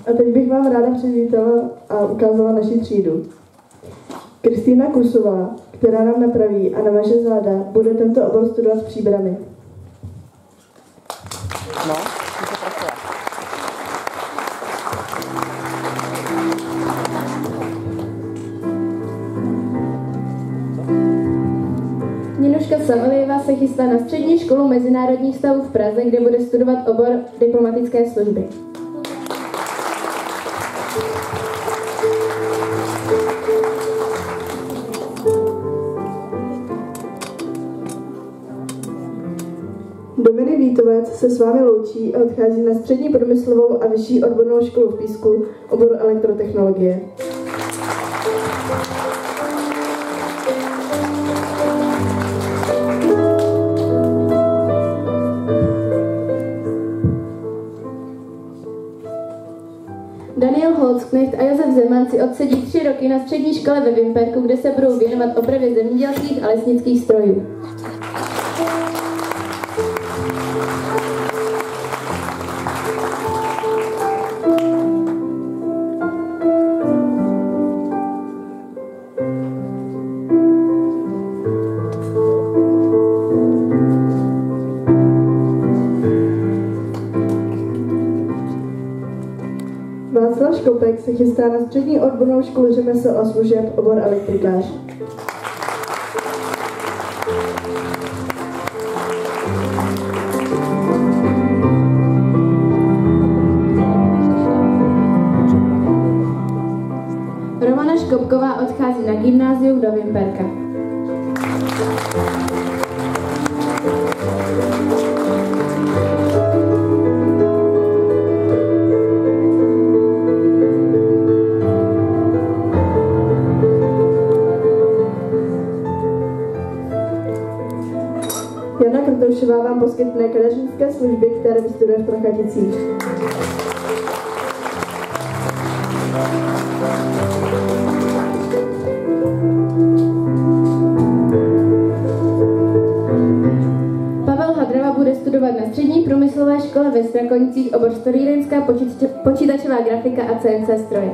A teď bych vám ráda přivítala a ukázala naši třídu. Kristýna Kusová, která nám napraví a navaže záda, bude tento obor studovat v Příbrami. No, Ninuška Savalieva se chystá na střední školu mezinárodních vztahů v Praze, kde bude studovat obor diplomatické služby. Dominik Vítovec se s vámi loučí a odchází na střední průmyslovou a vyšší odbornou školu v Písku, oboru elektrotechnologie. Daniel Holzknecht a Josef Zeman si odsedí 3 roky na střední škole ve Vimperku, kde se budou věnovat opravě zemědělských a lesnických strojů. Václav Škopek se chystá na střední odbornou školu řemesel a služeb, obor elektrikář. Romana Škopková odchází na gymnázium do Vimperka. Jana Krtoušová vám poskytne kadeřnické služby, které vystuduje v Prachaticích. Pavel Hadrava bude studovat na střední průmyslové škole ve Strakonicích, obor strojírenská počítačová grafika a CNC stroje.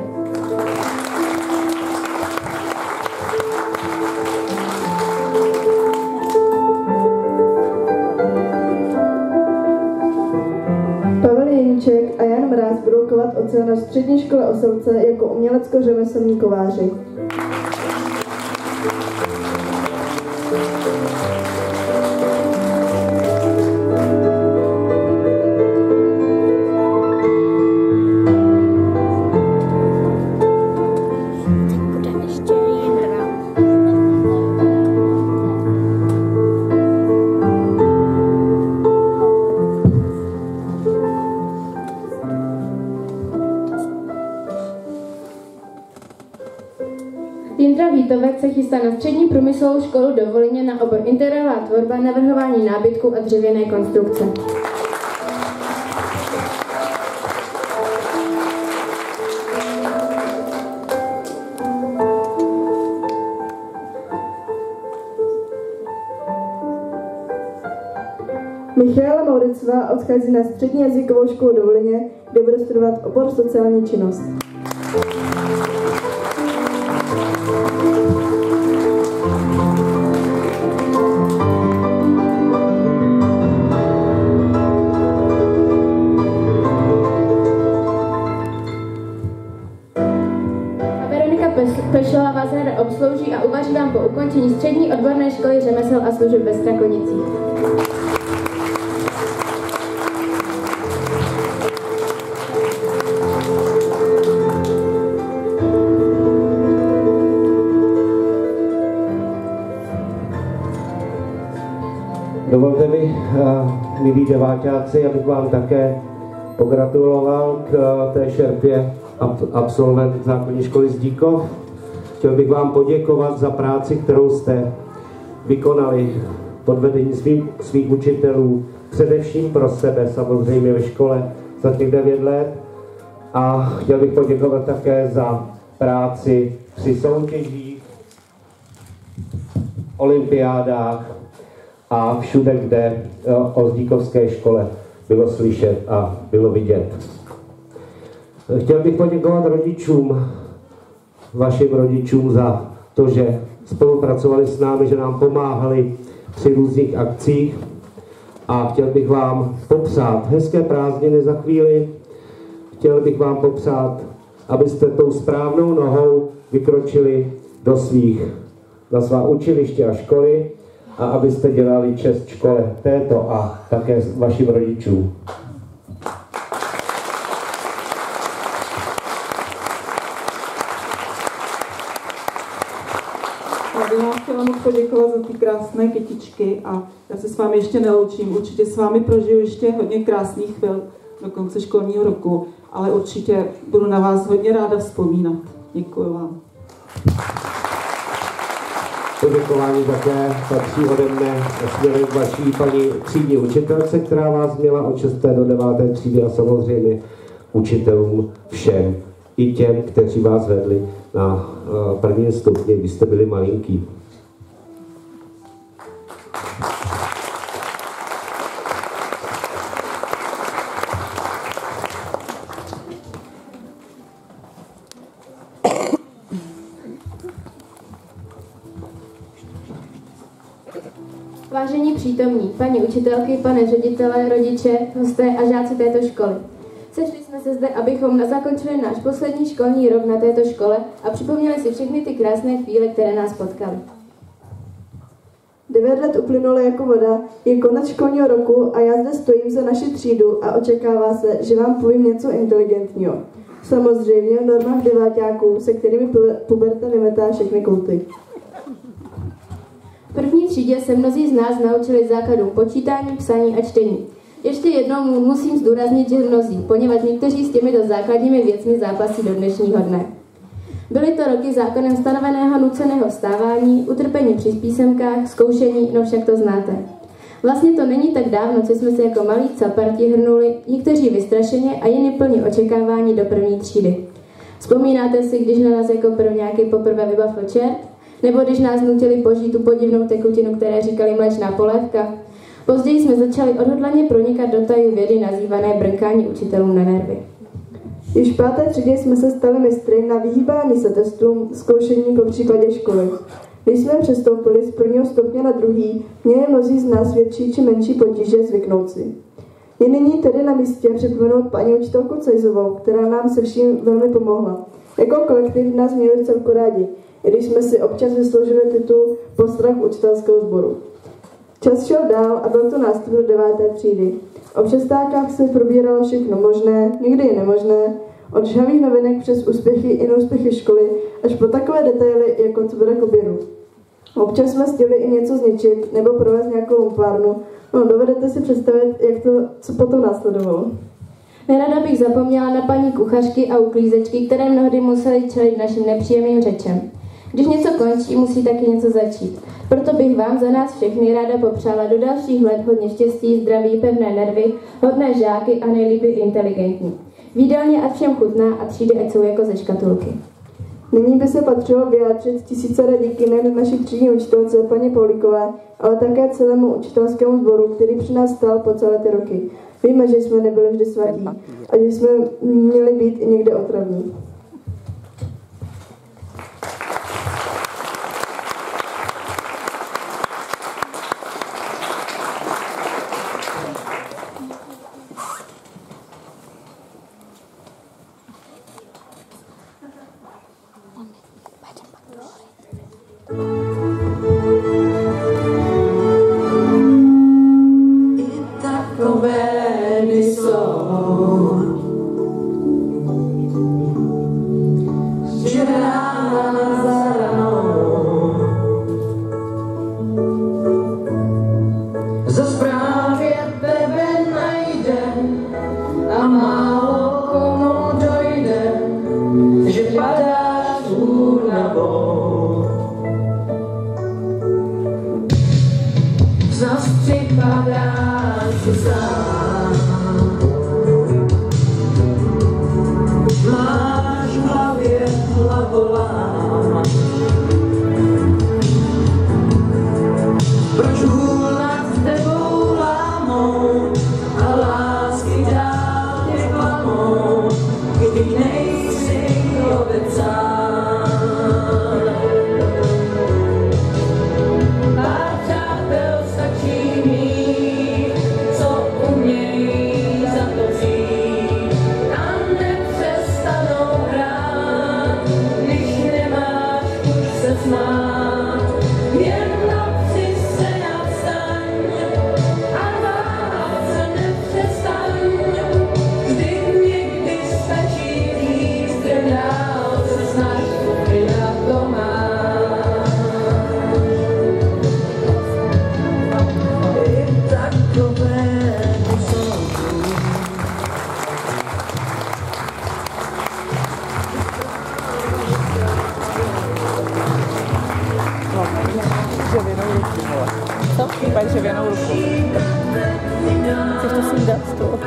A Jan Mráz budou kovat ocel na střední škole Oselce jako umělecko-řemeslní kováři. Jindra Vítovec se chystá na střední průmyslovou školu do Volyně na obor interiérová tvorba, navrhování nábytku a dřevěné konstrukce. Michaela Mauricová odchází na střední jazykovou školu do Volyně, kde bude studovat obor sociální činnost. Pešová vás ráda obslouží a uvaří vám po ukončení střední odborné školy řemesel a služeb ve Strakonicích. Dovolte mi, milí deváťáci, abych vám také pogratuloval k té šerpě absolvent základní školy Zdíkov. chtěl bych vám poděkovat za práci, kterou jste vykonali pod vedením svých učitelů, především pro sebe, samozřejmě ve škole za těch 9 let. A chtěl bych poděkovat také za práci při soutěžích, olympiádách a všude, kde o Zdíkovské škole bylo slyšet a bylo vidět. Chtěl bych poděkovat rodičům, vašim rodičům za to, že spolupracovali s námi, že nám pomáhali při různých akcích. A chtěl bych vám popřát hezké prázdniny za chvíli. Chtěl bych vám popřát, abyste tou správnou nohou vykročili na svá učiliště a školy a abyste dělali čest škole této a také vašim rodičům. Já bych vám chtěla moc poděkovat za ty krásné kytičky a já se s vámi ještě neloučím. Určitě s vámi prožiju ještě hodně krásných chvil do konce školního roku, ale určitě budu na vás hodně ráda vzpomínat. Děkuji vám. Poděkování také patří ode mne směrem k vaší paní třídní učitelce, která vás měla od 6. do 9. třídy a samozřejmě učitelům všem, i těm, kteří vás vedli na prvním stupni, když jste byli malinký. Vážení přítomní, paní učitelky, pane ředitele, rodiče, hosté a žáci této školy. Sešli jsme se zde, abychom zakončili náš poslední školní rok na této škole a připomněli si všechny ty krásné chvíle, které nás potkaly. 9 let uplynulo jako voda, je konec školního roku a já zde stojím za naši třídu a očekává se, že vám povím něco inteligentního. Samozřejmě v normách deváťáků, se kterými puberta vymetá všechny kulty. V první třídě se mnozí z nás naučili základům počítání, psaní a čtení. Ještě jednou musím zdůraznit, že mnozí, poněvadž někteří s těmito základními věcmi zápasí do dnešního dne. Byly to roky zákonem stanoveného nuceného vstávání, utrpení při písemkách, zkoušení, no však to znáte. Vlastně to není tak dávno, co jsme se jako malí caparti hrnuli, někteří vystrašeně a jiní plní očekávání do první třídy. Vzpomínáte si, když na nás jako prvňáky poprvé vybavil čert? Nebo když nás nutili požít tu podivnou tekutinu, které říkali mléčná polévka? Později jsme začali odhodlaně pronikat do tajů vědy nazývané brnkání učitelům na nervy. Již v 5. třídě jsme se stali mistry na vyhýbání se testům, zkoušení po případě školy. Když jsme přestoupili z prvního stupně na druhý, měli mnozí z nás větší či menší potíže zvyknout si. Je nyní tedy na místě připomenout paní učitelku Cejzovou, která nám se vším velmi pomohla. Jako kolektiv nás měli celku rádi, i když jsme si občas vysloužili titul postrach učitelského sboru. Čas šel dál a byl to nástup do 9. třídy. O přestávkách se probíralo všechno možné, někdy i nemožné, od žhavých novinek přes úspěchy i neúspěchy školy, až po takové detaily, jako co bude k obědu. Občas jsme chtěli i něco zničit nebo provést nějakou lumpárnu, no dovedete si představit, co potom následovalo. Nerada bych zapomněla na paní kuchařky a uklízečky, které mnohdy museli čelit našim nepříjemným řečem. Když něco končí, musí taky něco začít. Proto bych vám za nás všechny ráda popřála do dalších let hodně štěstí, zdraví, pevné nervy, hodné žáky a nejlíp inteligentní. Výdelně ať všem chutná a třídy ať jsou jako ze škatulky. Nyní by se patřilo vyjádřit tisíce díky nejen naší třídní učitelce paní Paulíkové, ale také celému učitelskému sboru, který při nás stál po celé ty roky. Víme, že jsme nebyli vždy svatí a že jsme měli být i někde otravní. Že padáš hůr na bok. Dřevěnou ruku. Chceš to sundat z toho?